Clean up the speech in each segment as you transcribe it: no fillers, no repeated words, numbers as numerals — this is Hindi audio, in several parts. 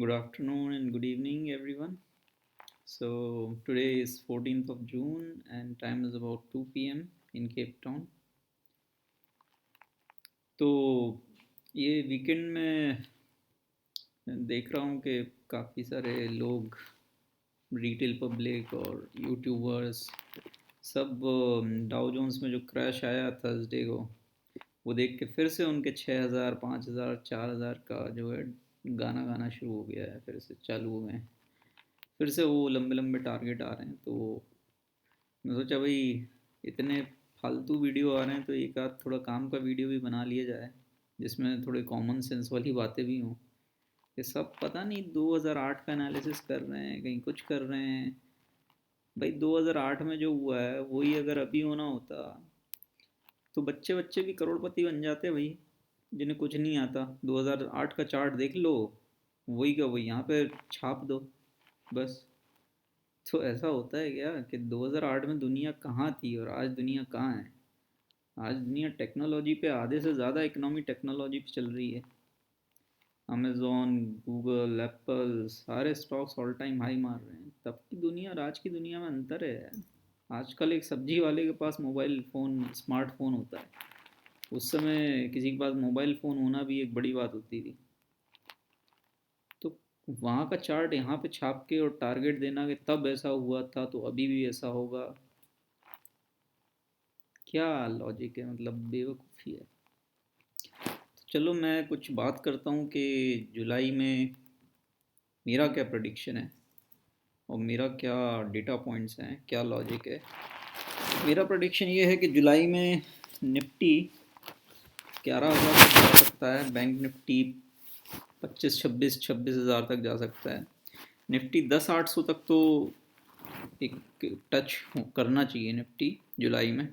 Good afternoon and good evening, everyone. So, today is 14th of June and time is about 2 p.m. in Cape Town. तो ये वीकेंड में देख रहा हूँ कि काफ़ी सारे लोग रिटेल पब्लिक और यूट्यूबर्स सब डाउ जोन्स में जो क्रैश आया थर्सडे को वो देख के फिर से उनके 6,000 5,000 4,000 का जो है गाना गाना शुरू हो गया है, फिर से चालू हो गए हैं। फिर से वो लंबे लंबे टारगेट आ रहे हैं, तो मैं सोचा भाई इतने फालतू वीडियो आ रहे हैं तो एक आध थोड़ा काम का वीडियो भी बना लिया जाए जिसमें थोड़े कॉमन सेंस वाली बातें भी हों। ये सब पता नहीं 2008 का एनालिसिस कर रहे हैं, कहीं कुछ कर रहे हैं। भाई 2008 में जो हुआ है वही अगर अभी होना होता तो बच्चे बच्चे भी करोड़पति बन जाते भाई, जिन्हें कुछ नहीं आता। 2008 का चार्ट देख लो, वही का वही यहाँ पे छाप दो बस। तो ऐसा होता है क्या कि 2008 में दुनिया कहाँ थी और आज दुनिया कहाँ है। आज दुनिया टेक्नोलॉजी पे आधे से ज़्यादा इकोनॉमी टेक्नोलॉजी पे चल रही है। अमेज़ॉन, गूगल, एप्पल सारे स्टॉक्स ऑल टाइम हाई मार रहे हैं। तब की दुनिया और आज की दुनिया में अंतर है यार। आजकल एक सब्जी वाले के पास मोबाइल फ़ोन स्मार्टफोन होता है, उस समय किसी के पास मोबाइल फ़ोन होना भी एक बड़ी बात होती थी। तो वहाँ का चार्ट यहाँ पे छाप के और टारगेट देना कि तब ऐसा हुआ था तो अभी भी ऐसा होगा, क्या लॉजिक है, मतलब बेवकूफ़ी है। तो चलो मैं कुछ बात करता हूँ कि जुलाई में मेरा क्या प्रेडिक्शन है और मेरा क्या डेटा पॉइंट्स हैं, क्या लॉजिक है। मेरा प्रेडिक्शन ये है कि जुलाई में निफ्टी 11,000 तक जा सकता है, बैंक निफ्टी 25 26 26 हज़ार तक जा सकता है। निफ्टी 10,800 तक तो एक टच करना चाहिए निफ्टी जुलाई में।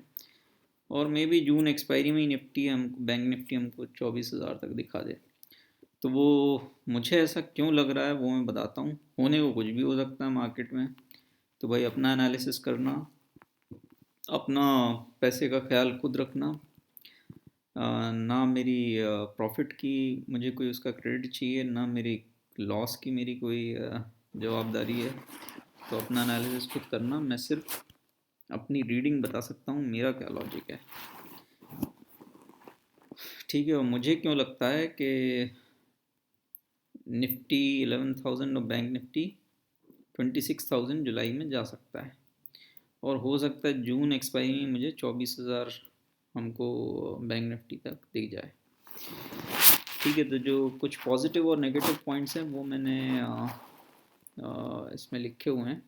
और मे बी जून एक्सपायरी में ही निफ्टी हम बैंक निफ्टी हमको 24,000 तक दिखा दे। तो वो मुझे ऐसा क्यों लग रहा है वो मैं बताता हूँ। होने को कुछ भी हो सकता है मार्केट में, तो भाई अपना एनालिसिस करना, अपना पैसे का ख्याल खुद रखना। ना मेरी प्रॉफिट की मुझे कोई उसका क्रेडिट चाहिए, ना मेरी लॉस की मेरी कोई जवाबदारी है। तो अपना एनालिसिस खुद करना, मैं सिर्फ अपनी रीडिंग बता सकता हूँ मेरा क्या लॉजिक है। ठीक है, और मुझे क्यों लगता है कि निफ्टी 11,000 और बैंक निफ्टी 26,000 जुलाई में जा सकता है। और हो सकता है जून एक्सपायरी में मुझे 24,000 हमको बैंक निफ्टी तक दिख जाए। ठीक है, तो जो कुछ पॉजिटिव और नेगेटिव पॉइंट्स हैं वो मैंने इसमें लिखे हुए हैं।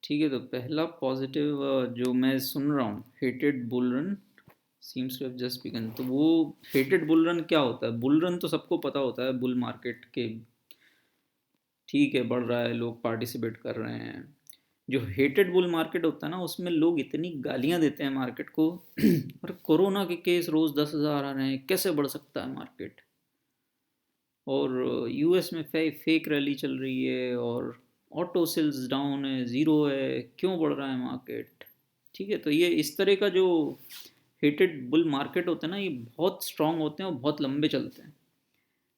ठीक है, तो पहला पॉजिटिव जो मैं सुन रहा हूँ, heated bull run seems to have just begun. तो वो हेटेड बुल रन क्या होता है? बुल रन तो सबको पता होता है, बुल मार्केट के ठीक है बढ़ रहा है, लोग पार्टिसिपेट कर रहे हैं। जो हेटेड बुल मार्केट होता है ना, उसमें लोग इतनी गालियां देते हैं मार्केट को और कोरोना के केस रोज 10,000 आ रहे हैं, कैसे बढ़ सकता है मार्केट। और यूएस में फेक रैली चल रही है और ऑटो सेल्स डाउन है, ज़ीरो है, क्यों बढ़ रहा है मार्केट। ठीक है, तो ये इस तरह का जो हेटेड बुल मार्केट होते हैं ना, ये बहुत स्ट्रांग होते हैं और बहुत लंबे चलते हैं।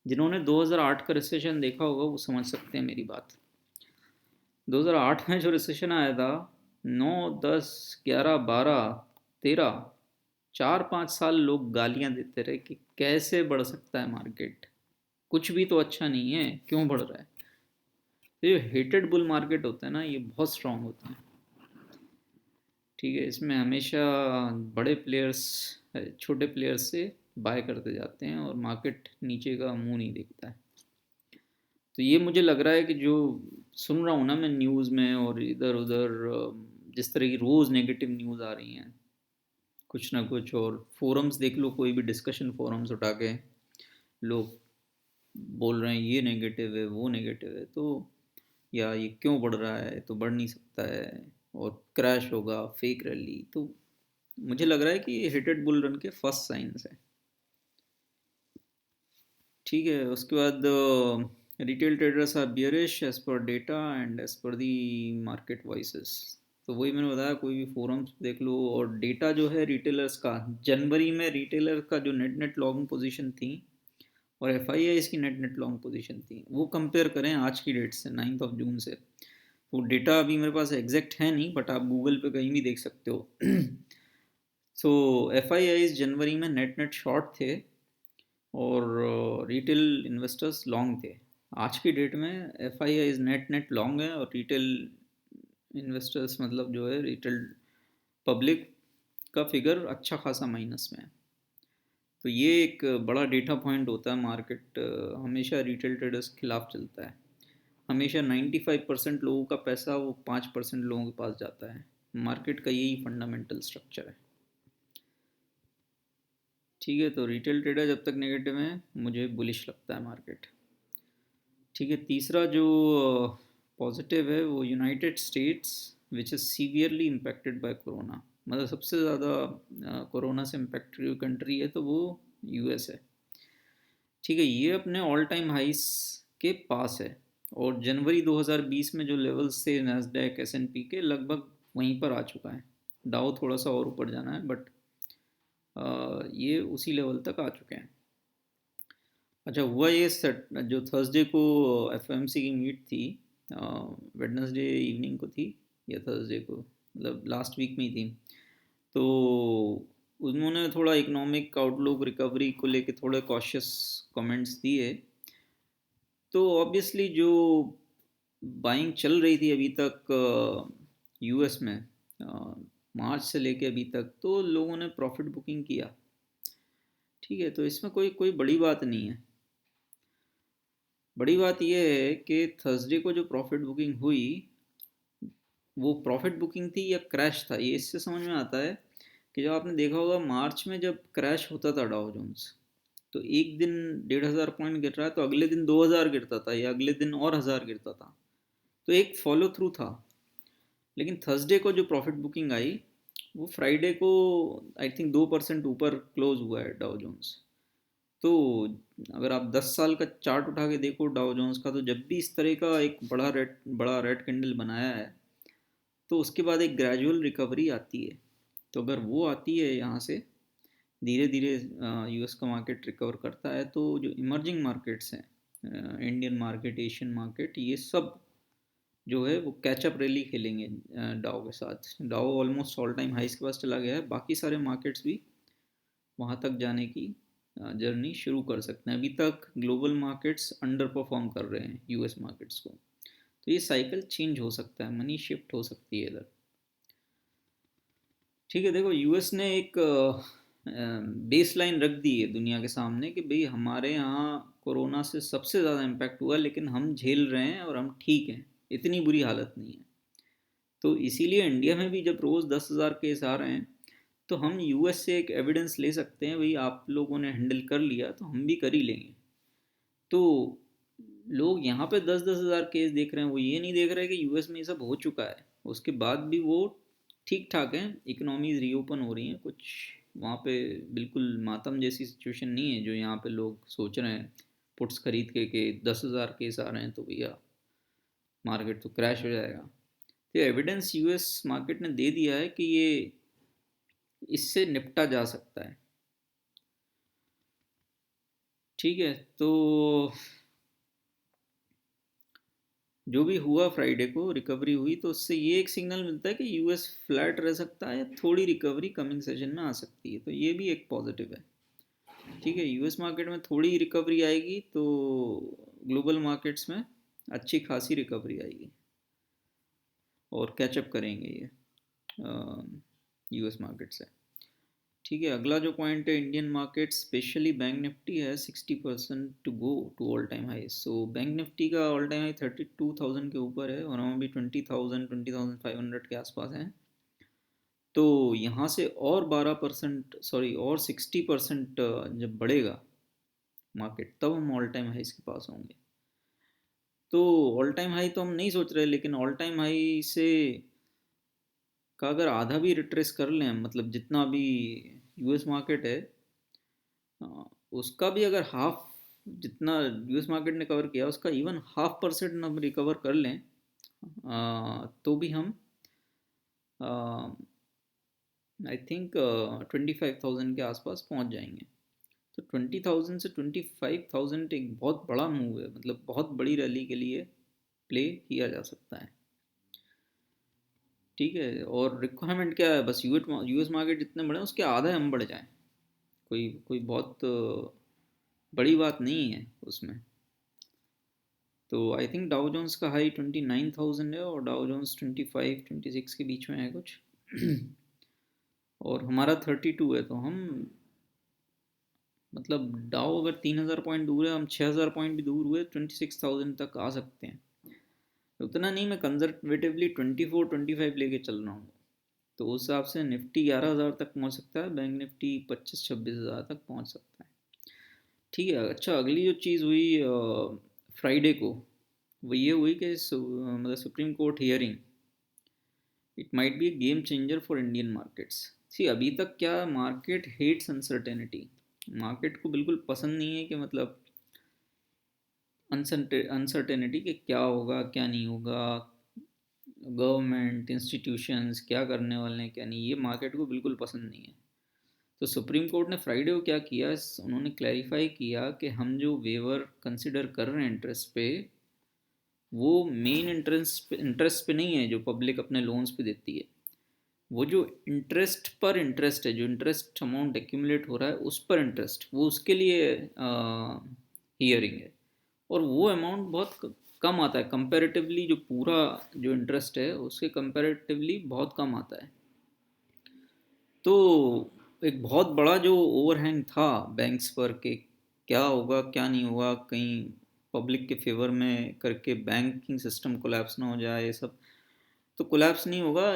जिन्होंने 2008 का रिसेशन देखा होगा वो समझ सकते हैं मेरी बात। 2008 में जो रिसेशन आया था, 9 10 11 12 13 4 5 साल लोग गालियां देते रहे कि कैसे बढ़ सकता है मार्केट, कुछ भी तो अच्छा नहीं है, क्यों बढ़ रहा है। तो ये हेटेड बुल मार्केट होता है ना, ये बहुत स्ट्रांग होता है। ठीक है, इसमें हमेशा बड़े प्लेयर्स छोटे प्लेयर्स से बाय करते जाते हैं और मार्केट नीचे का मुंह नहीं देखता है। तो ये मुझे लग रहा है कि जो सुन रहा हूँ ना मैं न्यूज़ में और इधर उधर, जिस तरह की रोज़ नेगेटिव न्यूज़ आ रही हैं कुछ ना कुछ, और फोरम्स देख लो, कोई भी डिस्कशन फोरम्स उठा के लोग बोल रहे हैं ये नेगेटिव है वो नेगेटिव है, तो या ये क्यों बढ़ रहा है, तो बढ़ नहीं सकता है और क्रैश होगा, फेक रैली। तो मुझे लग रहा है कि ये हिटेड बुल रन के फर्स्ट साइंस है। ठीक है, उसके बाद retail traders are bearish as per data and as per the market voices. तो वही मैंने बताया, कोई भी फोरम्स देख लो और डेटा जो है रिटेलर्स का, जनवरी में रिटेलर का जो नेट नेट लॉन्ग पोजीशन थी और एफ आई आई की नेट नेट लॉन्ग पोजीशन थी। वो कंपेयर करें आज की डेट से, 9 जून से। तो डेटा अभी मेरे पास एग्जैक्ट है नहीं, बट आप गूगल पे कहीं भी देख सकते हो। सो एफ आई आई जनवरी में नेट नेट शॉर्ट थे और रिटेल इन्वेस्टर्स लॉन्ग थे। आज की डेट में F I I net net long है और रिटेल इन्वेस्टर्स मतलब जो है रिटेल पब्लिक का फिगर अच्छा खासा माइनस में है। तो ये एक बड़ा डेटा पॉइंट होता है। मार्केट हमेशा रिटेल ट्रेडर्स के खिलाफ चलता है। हमेशा 95% लोगों का पैसा वो 5% लोगों के पास जाता है। मार्केट का यही फंडामेंटल स्ट्रक्चर है। ठीक है, तो रिटेल ट्रेडर जब तक नेगेटिव है मुझे बुलिश लगता है मार्केट। ठीक है, तीसरा जो पॉजिटिव है वो United states which is severely impacted bye corona. मतलब सबसे ज़्यादा कोरोना से इम्पेक्ट हुई कंट्री है तो वो यूएस है। ठीक है, ये अपने ऑल टाइम हाइस के पास है और जनवरी 2020 में जो लेवल्स थे नैस्डैक एसएनपी के, लगभग वहीं पर आ चुका है। डाउ थोड़ा सा और ऊपर जाना है, बट ये उसी लेवल तक आ चुके हैं। अच्छा हुआ ये सेट जो थर्सडे को एफओएमसी की मीट थी, वेडनेसडे इवनिंग को थी या थर्सडे को, मतलब लास्ट वीक में ही थी। तो उन्होंने थोड़ा इकोनॉमिक आउटलुक रिकवरी को लेके थोड़े कॉशियस कमेंट्स दिए। तो ऑब्वियसली जो बाइंग चल रही थी अभी तक यूएस में, मार्च से लेके अभी तक, तो लोगों ने प्रॉफिट बुकिंग किया। ठीक है, तो इसमें कोई कोई बड़ी बात नहीं है। बड़ी बात यह है कि थर्सडे को जो प्रॉफिट बुकिंग हुई वो प्रॉफिट बुकिंग थी या क्रैश था, ये इससे समझ में आता है कि जब आपने देखा होगा मार्च में जब क्रैश होता था डाउ जोन्स, तो एक दिन 1,500 पॉइंट गिर रहा है तो अगले दिन 2,000 गिरता था या अगले दिन और 1,000 गिरता था। तो एक फॉलो थ्रू था। लेकिन थर्सडे को जो प्रॉफिट बुकिंग आई वो फ्राइडे को आई थिंक 2% ऊपर क्लोज हुआ है डाउ जोन्स। तो अगर आप 10 साल का चार्ट उठा के देखो डाउ जोन्स का, तो जब भी इस तरह का एक बड़ा रेड कैंडल बनाया है तो उसके बाद एक ग्रेजुअल रिकवरी आती है। तो अगर वो आती है यहाँ से धीरे धीरे यूएस का मार्केट रिकवर करता है, तो जो इमर्जिंग मार्केट्स हैं, इंडियन मार्केट, एशियन मार्केट, ये सब जो है वो कैचअप रैली खेलेंगे डाउ के साथ। डाउ ऑलमोस्ट ऑल टाइम हाइस के पास चला गया है, बाकी सारे मार्केट्स भी वहाँ तक जाने की जर्नी शुरू कर सकते हैं। अभी तक ग्लोबल मार्केट्स अंडर परफॉर्म कर रहे हैं यूएस मार्केट्स को। तो ये साइकिल चेंज हो सकता है, मनी शिफ्ट हो सकती है इधर। ठीक है, देखो यूएस ने एक बेस लाइन रख दी है दुनिया के सामने कि भाई हमारे यहाँ कोरोना से सबसे ज़्यादा इम्पैक्ट हुआ लेकिन हम झेल रहे हैं और हम ठीक हैं, इतनी बुरी हालत नहीं है। तो इसीलिए इंडिया में भी जब रोज़ 10,000 केस आ रहे हैं तो हम यूएस से एक एविडेंस ले सकते हैं, भाई आप लोगों ने हैंडल कर लिया तो हम भी कर ही लेंगे। तो लोग यहाँ पे 10-10 हज़ार केस देख रहे हैं, वो ये नहीं देख रहे कि यूएस में ये सब हो चुका है, उसके बाद भी वो ठीक ठाक हैं, इकोनॉमीज रीओपन हो रही हैं कुछ। वहाँ पे बिल्कुल मातम जैसी सिचुएशन नहीं है जो यहाँ पे लोग सोच रहे हैं पुट्स खरीद के कि 10,000 केस आ रहे हैं तो भैया मार्केट तो क्रैश हो जाएगा। तो एविडेंस यूएस मार्केट ने दे दिया है कि ये इससे निपटा जा सकता है। ठीक है, तो जो भी हुआ फ्राइडे को रिकवरी हुई तो उससे ये एक सिग्नल मिलता है कि यूएस फ्लैट रह सकता है, थोड़ी रिकवरी कमिंग सेशन में आ सकती है, तो ये भी एक पॉजिटिव है। ठीक है, यूएस मार्केट में थोड़ी रिकवरी आएगी तो ग्लोबल मार्केट्स में अच्छी खासी रिकवरी आएगी और कैचअप करेंगे ये यूएस मार्केट से। ठीक है, अगला जो पॉइंट है Indian market, specially bank Nifty है 60% to go to all time high. So bank Nifty का ऑल टाइम हाई 32,000 के ऊपर है और हम अभी 20,500 के आसपास हैं। तो यहाँ से और 12%, सॉरी और 60% जब बढ़ेगा मार्केट तब हम ऑल टाइम हाई के पास होंगे। तो ऑल टाइम हाई तो हम नहीं सोच रहे, लेकिन ऑल टाइम हाई से का अगर आधा भी रिट्रेस कर लें, मतलब जितना भी यूएस मार्केट है उसका भी अगर हाफ, जितना यूएस मार्केट ने कवर किया उसका इवन 0.5% हम रिकवर कर लें तो भी हम आई थिंक 25,000 के आसपास पहुंच जाएंगे। तो 20,000 से 25,000 एक बहुत बड़ा मूव है, मतलब बहुत बड़ी रैली के लिए प्ले किया जा सकता है। ठीक है, और रिक्वायरमेंट क्या है, बस यूएस मार्केट जितने बड़े हैं उसके आधे हम बढ़ जाएं, कोई कोई बहुत बड़ी बात नहीं है उसमें। तो आई थिंक डाउ जोन्स का हाई 29,000 है और डाउ जोन्स 25-26 के बीच में है कुछ। और हमारा 32 है, तो हम मतलब डाउ अगर 3,000 पॉइंट दूर है, हम 6,000 पॉइंट भी दूर हुए 26,000 तक आ सकते हैं। उतना नहीं, मैं कंजर्वेटिवली 24-25 लेके चल रहा हूँ। तो उस हिसाब से निफ्टी 11,000 तक पहुँच सकता है, बैंक निफ्टी 25-26 हज़ार तक पहुँच सकता है। ठीक है। अच्छा, अगली जो चीज़ हुई फ्राइडे को, वो ये हुई कि मतलब supreme court hearing, it might be a game changer for Indian markets. See, अभी तक क्या, मार्केट हेट्स अनसर्टेनिटी। मार्केट को बिल्कुल पसंद नहीं है कि मतलब अनसर्टेनिटी कि क्या होगा क्या नहीं होगा, गवर्नमेंट इंस्टीट्यूशंस क्या करने वाले हैं क्या नहीं, ये मार्केट को बिल्कुल पसंद नहीं है। तो सुप्रीम कोर्ट ने फ्राइडे को क्या किया, उन्होंने क्लैरिफाई किया कि हम जो वेवर कंसिडर कर रहे हैं इंटरेस्ट पे, वो मेन इंटरेस्ट पे नहीं है जो पब्लिक अपने लोन्स पे देती है। वो जो इंटरेस्ट पर इंटरेस्ट है, जो इंटरेस्ट अमाउंट एक्यूमुलेट हो रहा है उस पर इंटरेस्ट, वो उसके लिए हियरिंग है। और वो अमाउंट बहुत कम आता है कंपैरेटिवली, जो पूरा जो इंटरेस्ट है उसके कंपैरेटिवली बहुत कम आता है। तो एक बहुत बड़ा जो ओवरहैंग था बैंक्स पर कि क्या होगा क्या नहीं होगा, कहीं पब्लिक के फेवर में करके बैंकिंग सिस्टम कोलैप्स ना हो जाए, ये सब तो कोलैप्स नहीं होगा।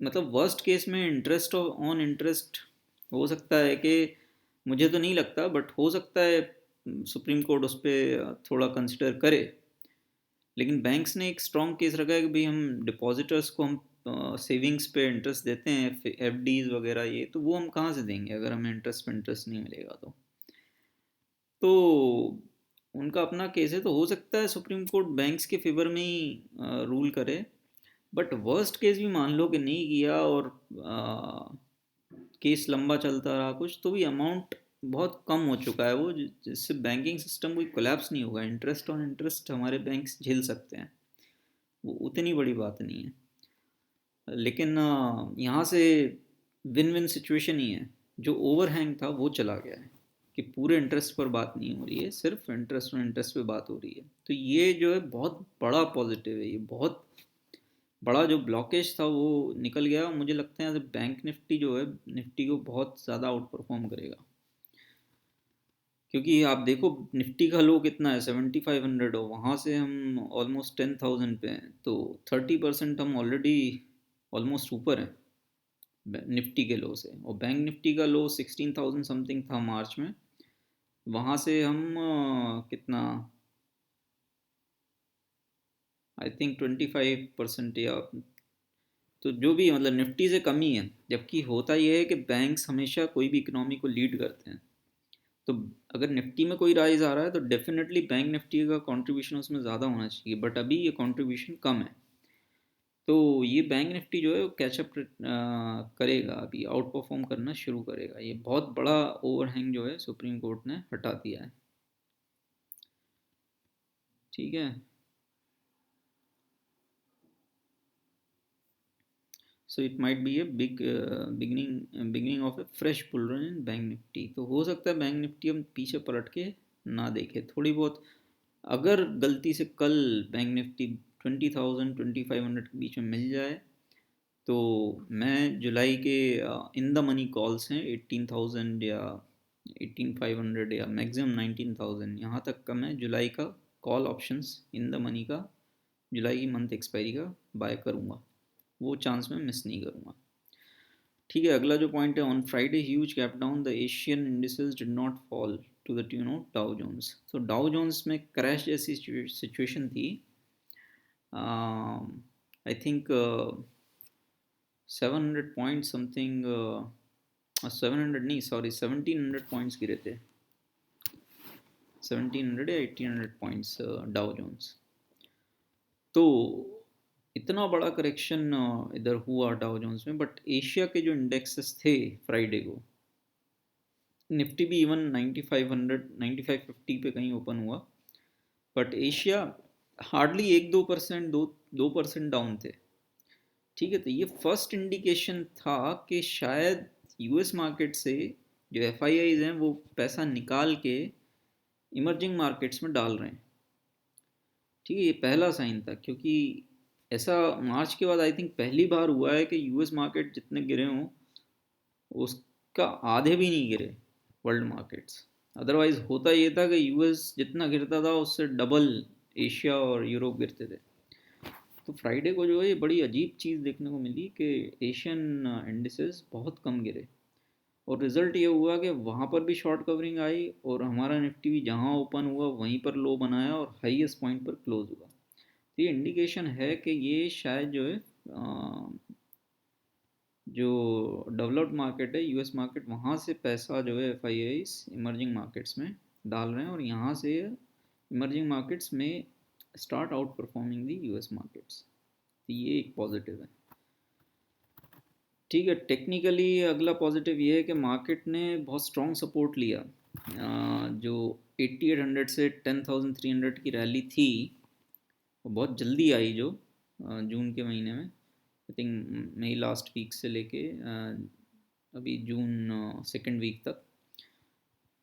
मतलब वर्स्ट केस में इंटरेस्ट ऑन इंटरेस्ट हो सकता है कि, मुझे तो नहीं लगता बट हो सकता है सुप्रीम कोर्ट उस पर थोड़ा कंसिडर करे। लेकिन बैंक्स ने एक स्ट्रॉन्ग केस रखा है कि भाई हम डिपॉजिटर्स को हम सेविंग्स पे इंटरेस्ट देते हैं, एफडीज वगैरह, ये तो वो हम कहाँ से देंगे अगर हमें इंटरेस्ट पे इंटरेस्ट नहीं मिलेगा। तो उनका अपना केस है, तो हो सकता है सुप्रीम कोर्ट बैंक्स के फेवर में ही रूल करे। बट वर्स्ट केस भी मान लो कि नहीं किया और केस लंबा चलता रहा कुछ, तो भी अमाउंट बहुत कम हो चुका है वो, जिससे बैंकिंग सिस्टम कोई कोलैप्स नहीं होगा। इंटरेस्ट ऑन इंटरेस्ट हमारे बैंक्स झेल सकते हैं, वो उतनी बड़ी बात नहीं है। लेकिन यहाँ से विन विन सिचुएशन ही है। जो ओवरहैंग था वो चला गया है कि पूरे इंटरेस्ट पर बात नहीं हो रही है, सिर्फ इंटरेस्ट और इंटरेस्ट पे बात हो रही है। तो ये जो है बहुत बड़ा पॉजिटिव है, ये बहुत बड़ा जो ब्लॉकेज था वो निकल गया। मुझे लगता है बैंक निफ्टी जो है, निफ्टी को बहुत ज़्यादा आउट परफॉर्म करेगा। क्योंकि आप देखो निफ्टी का लो कितना है, 7,500 हो, वहाँ से हम ऑलमोस्ट 10,000 पे हैं, तो 30% हम ऑलरेडी ऑलमोस्ट ऊपर हैं निफ्टी के लो से। और बैंक निफ्टी का लो 16,000 समथिंग था मार्च में, वहाँ से हम कितना, आई थिंक 25% या, तो जो भी मतलब निफ्टी से कम ही है। जबकि होता यह है कि बैंक्स हमेशा कोई भी इकोनॉमी को लीड करते हैं। तो अगर निफ्टी में कोई राइज आ रहा है तो डेफिनेटली बैंक निफ्टी का कंट्रीब्यूशन उसमें ज़्यादा होना चाहिए, बट अभी ये कंट्रीब्यूशन कम है। तो ये बैंक निफ्टी जो है वो कैचअप करेगा, अभी आउट परफॉर्म करना शुरू करेगा। ये बहुत बड़ा ओवरहैंग जो है सुप्रीम कोर्ट ने हटा दिया है। ठीक है। So it might be A beginning of A fresh bull run in bank Nifty. तो हो सकता है बैंक निफ्टी हम पीछे पलट के ना देखे थोड़ी बहुत। अगर गलती से कल बैंक निफ्टी 20,000 2500 के बीच में मिल जाए, तो मैं जुलाई के इन द मनी कॉल्स हैं 18,000 या 18,500 या मैक्सिमम 19,000, यहाँ तक का मैं जुलाई का call options in the money का, जुलाई की मंथ एक्सपायरी का बाय करूँगा। वो चांस मैं मिस नहीं करूँगा। ठीक है। अगला जो पॉइंट है, on Friday huge gap down the Asian indices did not fall to the tune of Dow Jones. तो डाउ जोन्स में क्रैश जैसी सिचुएशन थी। आई थिंक 700 पॉइंट समथिंग, 700 नहीं, सॉरी 1,700 पॉइंट्स गिरे थे, 1,700 या 1,800 पॉइंट्स डाउ जोन्स। तो इतना बड़ा करेक्शन इधर हुआ डाउ जोन्स में, बट एशिया के जो इंडेक्सेस थे फ्राइडे को, निफ्टी भी इवन 9500 9550 पे कहीं ओपन हुआ, बट एशिया हार्डली 1-2% 2% डाउन थे। ठीक है, तो ये फर्स्ट इंडिकेशन था कि शायद यूएस मार्केट से जो एफआईआईज हैं वो पैसा निकाल के इमर्जिंग मार्केट्स में डाल रहे हैं। ठीक है, ये पहला साइन था, क्योंकि ऐसा मार्च के बाद आई थिंक पहली बार हुआ है कि यूएस मार्केट जितने गिरे हों उसका आधे भी नहीं गिरे वर्ल्ड मार्केट्स। अदरवाइज होता ये था कि यूएस जितना गिरता था उससे डबल एशिया और यूरोप गिरते थे। तो फ्राइडे को जो है ये बड़ी अजीब चीज़ देखने को मिली कि एशियन इंडिसेस बहुत कम गिरे, और रिज़ल्ट ये हुआ कि वहाँ पर भी शॉर्ट कवरिंग आई और हमारा निफ्टी भी जहाँ ओपन हुआ वहीं पर लो बनाया और हाईएस्ट पॉइंट पर क्लोज हुआ। तो ये इंडिकेशन है कि ये शायद जो है जो डेवलप्ड मार्केट है यूएस मार्केट, वहाँ से पैसा जो है एफआईआईज इमर्जिंग मार्केट्स में डाल रहे हैं, और यहाँ से इमर्जिंग मार्केट्स में स्टार्ट आउट परफॉर्मिंग दी यूएस मार्केट्स। तो ये एक पॉजिटिव है। ठीक है, टेक्निकली अगला पॉजिटिव ये है कि मार्केट ने बहुत स्ट्रॉन्ग सपोर्ट लिया। जो 8800 से 10300 की रैली थी वो बहुत जल्दी आई, जो जून के महीने में आई थिंक मई लास्ट वीक से लेके अभी जून सेकेंड वीक तक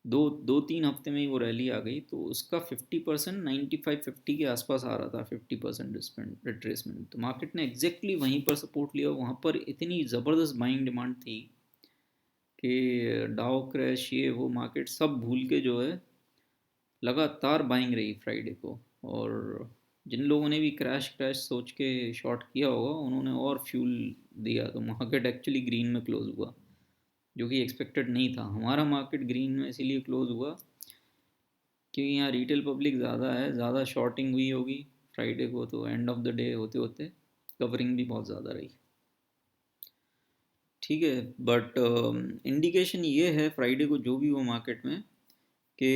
2-3 हफ्ते में ही वो रैली आ गई। तो उसका 50% 95-50 के आसपास आ रहा था, 50% रिट्रेसमेंट। तो मार्केट ने एग्जैक्टली वहीं पर सपोर्ट लिया। वहाँ पर इतनी ज़बरदस्त बाइंग डिमांड थी कि डाउ क्रैश ये वो मार्केट सब भूल के जो है लगातार बाइंग रही फ्राइडे को। और जिन लोगों ने भी क्रैश क्रैश सोच के शॉर्ट किया होगा उन्होंने और फ्यूल दिया, तो मार्केट एक्चुअली ग्रीन में क्लोज हुआ, जो कि एक्सपेक्टेड नहीं था। हमारा मार्केट ग्रीन में इसीलिए क्लोज हुआ क्योंकि यहाँ रिटेल पब्लिक ज़्यादा है, ज़्यादा शॉर्टिंग हुई होगी फ्राइडे को, तो एंड ऑफ द डे होते होते कवरिंग भी बहुत ज़्यादा रही। ठीक है, बट इंडिकेशन ये है फ्राइडे को जो भी हुआ मार्केट में कि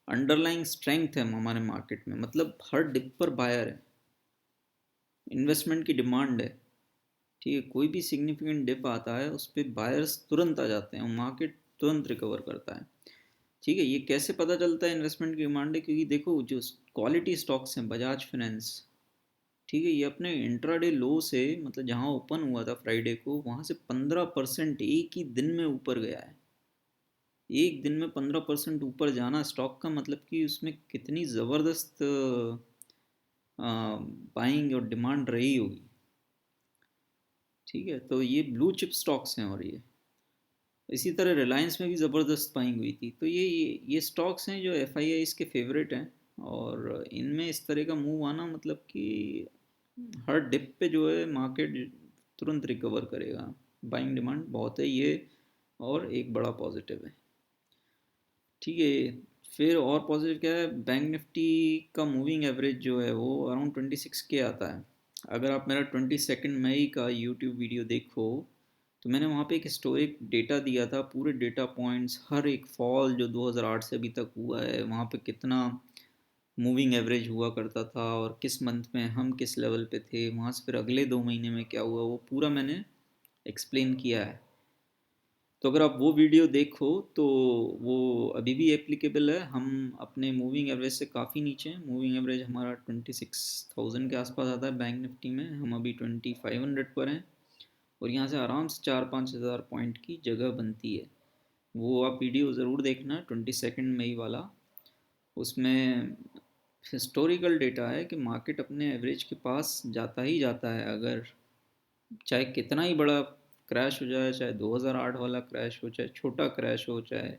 अंडरलाइंग स्ट्रेंथ है हमारे मार्केट में, मतलब हर डिप पर बायर है, इन्वेस्टमेंट की डिमांड है। ठीक है, कोई भी सिग्निफिकेंट डिप आता है उस पर बायर्स तुरंत आ जाते हैं और मार्केट तुरंत रिकवर करता है। ठीक है, ये कैसे पता चलता है इन्वेस्टमेंट की डिमांड है? क्योंकि देखो जो क्वालिटी स्टॉक्स हैं, बजाज फाइनेंस, ठीक है, ये अपने इंट्राडे लो से, मतलब जहाँ ओपन हुआ था फ्राइडे को वहाँ से 15% एक ही दिन में ऊपर गया है। एक दिन में 15% ऊपर जाना स्टॉक का मतलब कि उसमें कितनी ज़बरदस्त बाइंग और डिमांड रही होगी। ठीक है, तो ये ब्लू चिप स्टॉक्स हैं, और ये इसी तरह रिलायंस में भी ज़बरदस्त बाइंग हुई थी। तो ये स्टॉक्स हैं जो एफ आई आई के फेवरेट हैं, और इनमें इस तरह का मूव आना मतलब कि हर डिप पे जो है मार्केट तुरंत रिकवर करेगा। बाइंग डिमांड बहुत है ये, और एक बड़ा पॉजिटिव है। ठीक है, फिर और पॉजिटिव क्या है? बैंक निफ्टी का मूविंग एवरेज जो है वो अराउंड 26 के आता है। अगर आप मेरा 22 मई का यूट्यूब वीडियो देखो तो मैंने वहाँ पे एक हिस्टोरिक डेटा दिया था, पूरे डेटा पॉइंट्स, हर एक फॉल जो 2008 से अभी तक हुआ है वहाँ पे कितना मूविंग एवरेज हुआ करता था और किस मंथ में हम किस लेवल पे थे, वहाँ से फिर अगले 2 महीने में क्या हुआ, वो पूरा मैंने एक्सप्लेन किया है। तो अगर आप वो वीडियो देखो तो वो अभी भी एप्लीकेबल है। हम अपने मूविंग एवरेज से काफ़ी नीचे हैं। मूविंग एवरेज हमारा 26,000 के आसपास आता है बैंक निफ्टी में, हम अभी 2500 पर हैं, और यहाँ से आराम से 4-5 हज़ार पॉइंट की जगह बनती है। वो आप वीडियो ज़रूर देखना, 22 मई वाला। उसमें हिस्टोरिकल डेटा है कि मार्केट अपने एवरेज के पास जाता ही जाता है। अगर चाहे कितना ही बड़ा क्रैश हो जाए, चाहे 2008 वाला क्रैश हो, चाहे छोटा क्रैश हो, चाहे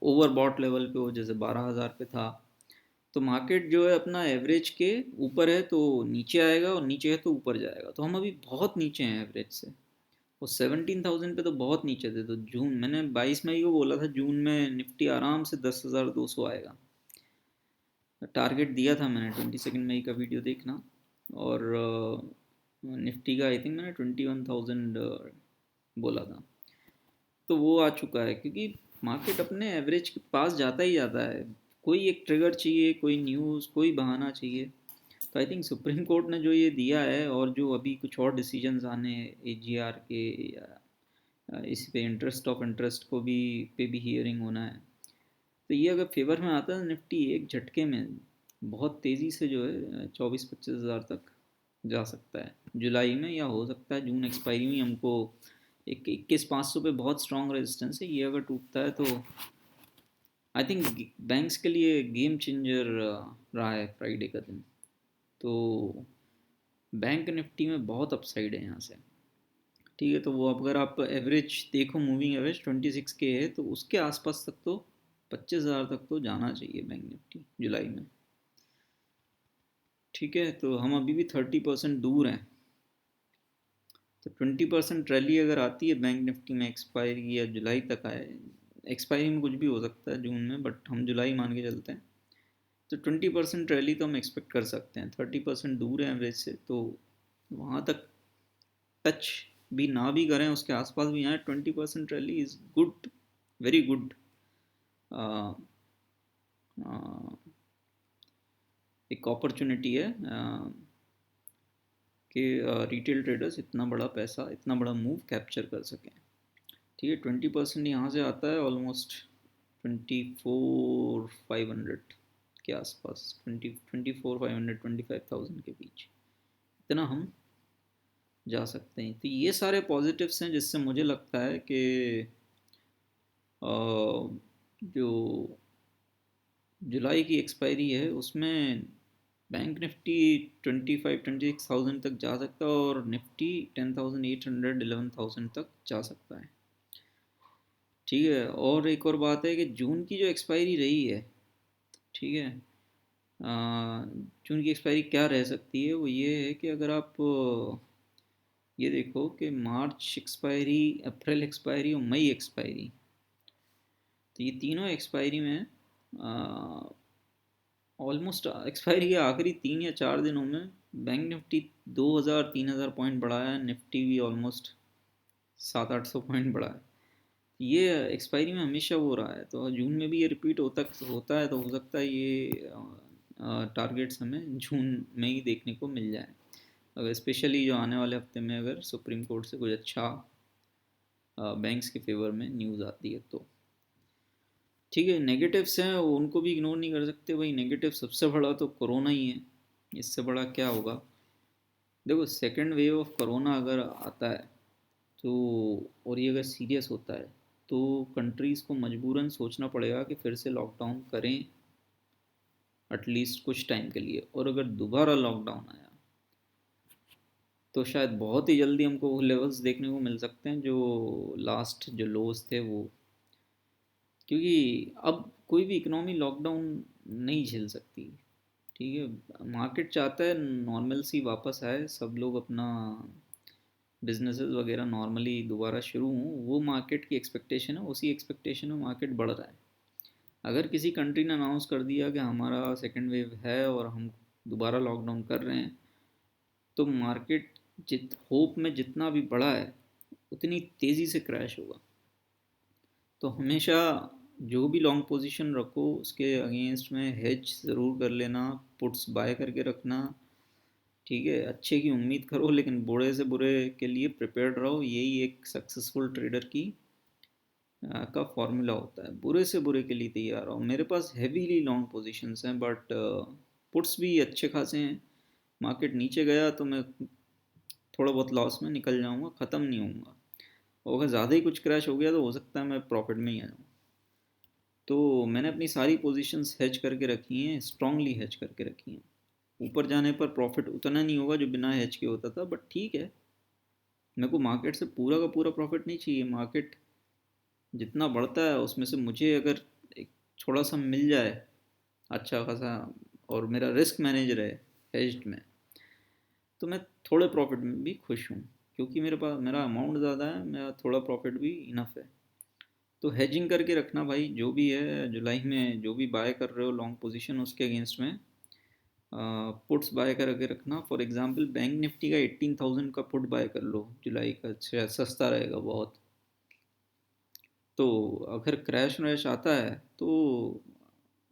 ओवरबॉट लेवल पे हो जैसे 12,000 पे था, तो मार्केट जो है अपना एवरेज के ऊपर है तो नीचे आएगा, और नीचे है तो ऊपर जाएगा। तो हम अभी बहुत नीचे हैं एवरेज से, वो 17,000 पे तो बहुत नीचे थे। तो जून, मैंने 22 मई को बोला था जून में निफ्टी आराम से 10,200 आएगा, टारगेट दिया था मैंने। 22 मई का वीडियो देखना। और निफ्टी का आई थिंक मैंने 21,000 बोला था। तो वो आ चुका है, क्योंकि मार्केट अपने एवरेज के पास जाता ही जाता है। कोई एक ट्रिगर चाहिए, कोई न्यूज़, कोई बहाना चाहिए। तो आई थिंक सुप्रीम कोर्ट ने जो ये दिया है, और जो अभी कुछ और डिसीजंस आने हैं ए जी आर के, या इस पे इंटरेस्ट ऑफ इंटरेस्ट को भी पे भी हियरिंग होना है। तो ये अगर फेवर में आता है निफ्टी एक झटके में बहुत तेज़ी से जो है 24-25 हज़ार तक जा सकता है जुलाई में, या हो सकता है जून एक्सपायरी में हमको एक 21,500 पे बहुत स्ट्रॉन्ग रेजिस्टेंस है, ये अगर टूटता है तो आई थिंक बैंक्स के लिए गेम चेंजर रहा है फ्राइडे का दिन। तो बैंक निफ्टी में बहुत अपसाइड है यहाँ से। ठीक है, तो वो अगर आप एवरेज देखो, मूविंग एवरेज 26K है, तो उसके आसपास तक तो 25,000 तक तो जाना चाहिए बैंक निफ्टी जुलाई में। ठीक है, तो हम अभी भी 30% दूर हैं। तो 20% रैली अगर आती है बैंक निफ्टी में एक्सपायरी या जुलाई तक आए, एक्सपायरी में कुछ भी हो सकता है जून में, बट हम जुलाई मान के चलते हैं, तो 20% रैली तो हम एक्सपेक्ट कर सकते हैं। 30% दूर है एवरेज से, तो वहाँ तक टच भी ना भी करें, उसके आसपास भी आए, 20% rally is good, very good एक अपॉर्चुनिटी है कि रिटेल ट्रेडर्स इतना बड़ा पैसा, इतना बड़ा मूव कैप्चर कर सकें। ठीक है, 20% यहाँ से आता है ऑलमोस्ट 24,500 के आसपास, 24,500 25,000 के बीच, इतना हम जा सकते हैं। तो ये सारे पॉजिटिव्स हैं जिससे मुझे लगता है कि जो जुलाई की एक्सपायरी है उसमें बैंक निफ्टी 25-26,000 तक जा सकता है, और निफ्टी 10,800 11,000 तक जा सकता है। ठीक है, और एक और बात है कि जून की जो एक्सपायरी रही है, ठीक है, जून की एक्सपायरी क्या रह सकती है, वो ये है कि अगर आप ये देखो कि मार्च एक्सपायरी, अप्रैल एक्सपायरी और मई एक्सपायरी, तो ये तीनों एक्सपायरी में ऑलमोस्ट एक्सपायरी के आखिरी 3 या 4 दिनों में बैंक निफ्टी 2,000-3,000 पॉइंट बढ़ा है, निफ्टी भी ऑलमोस्ट 700-800 पॉइंट बढ़ा है। ये एक्सपायरी में हमेशा वो रहा है, तो जून में भी ये रिपीट होता है, तो हो सकता है ये टारगेट्स हमें जून में ही देखने को मिल जाए, अगर स्पेशली जो आने वाले हफ्ते में अगर सुप्रीम कोर्ट से कुछ अच्छा बैंक्स के फेवर में न्यूज़ आती है तो। ठीक है, नेगेटिव्स हैं उनको भी इग्नोर नहीं कर सकते भाई। नेगेटिव सबसे बड़ा तो कोरोना ही है, इससे बड़ा क्या होगा। देखो, सेकेंड वेव ऑफ कोरोना अगर आता है तो, और ये अगर सीरियस होता है, तो कंट्रीज़ को मजबूरन सोचना पड़ेगा कि फिर से लॉकडाउन करें एटलीस्ट कुछ टाइम के लिए। और अगर दोबारा लॉकडाउन आया तो शायद बहुत ही जल्दी हमको वो लेवल्स देखने को मिल सकते हैं जो लास्ट जो लोज थे वो, क्योंकि अब कोई भी इकोनॉमी लॉकडाउन नहीं झेल सकती। ठीक है, मार्केट चाहता है नॉर्मल सी वापस आए, सब लोग अपना बिजनेसेस वगैरह नॉर्मली दोबारा शुरू हों, वो मार्केट की एक्सपेक्टेशन है, उसी एक्सपेक्टेशन में मार्केट बढ़ रहा है। अगर किसी कंट्री ने अनाउंस कर दिया कि हमारा सेकेंड वेव है और हम दोबारा लॉकडाउन कर रहे हैं, तो मार्केट जित होप में जितना भी बढ़ा है उतनी तेज़ी से क्रैश होगा। तो हमेशा जो भी लॉन्ग पोजीशन रखो उसके अगेंस्ट में हेज ज़रूर कर लेना, पुट्स बाय करके रखना। ठीक है, अच्छे की उम्मीद करो लेकिन बुरे से बुरे के लिए प्रिपेयर्ड रहो, यही एक सक्सेसफुल ट्रेडर की का फॉर्मूला होता है। बुरे से बुरे के लिए तैयार रहो। मेरे पास हैवीली लॉन्ग पोजीशंस हैं, बट पुट्स भी अच्छे खासे हैं। मार्केट नीचे गया तो मैं थोड़ा बहुत लॉस में निकल जाऊंगा, ख़त्म नहीं होऊंगा। और अगर ज़्यादा ही कुछ क्रैश हो गया तो हो सकता है मैं प्रॉफिट में ही आ जाऊँ। तो मैंने अपनी सारी पोजीशंस हेज करके रखी हैं, स्ट्रांगली हेज करके रखी हैं। ऊपर जाने पर प्रॉफिट उतना नहीं होगा जो बिना हेज के होता था, बट ठीक है, मेरे को मार्केट से पूरा का पूरा प्रॉफिट नहीं चाहिए। मार्केट जितना बढ़ता है उसमें से मुझे अगर एक थोड़ा सा मिल जाए अच्छा खासा, और मेरा रिस्क मैनेज रहे हेज्ड में, तो मैं थोड़े प्रॉफिट में भी खुश हूँ, क्योंकि मेरे पास मेरा अमाउंट ज़्यादा है, मेरा थोड़ा प्रॉफिट भी इनफ है। तो हेजिंग करके रखना भाई, जो भी है जुलाई में जो भी बाय कर रहे हो लॉन्ग पोजीशन, उसके अगेंस्ट में पुट्स बाय करके रखना। फॉर एग्जांपल बैंक निफ्टी का 18,000 का पुट बाय कर लो जुलाई का, शायद सस्ता रहेगा बहुत। तो अगर क्रैश वैश आता है तो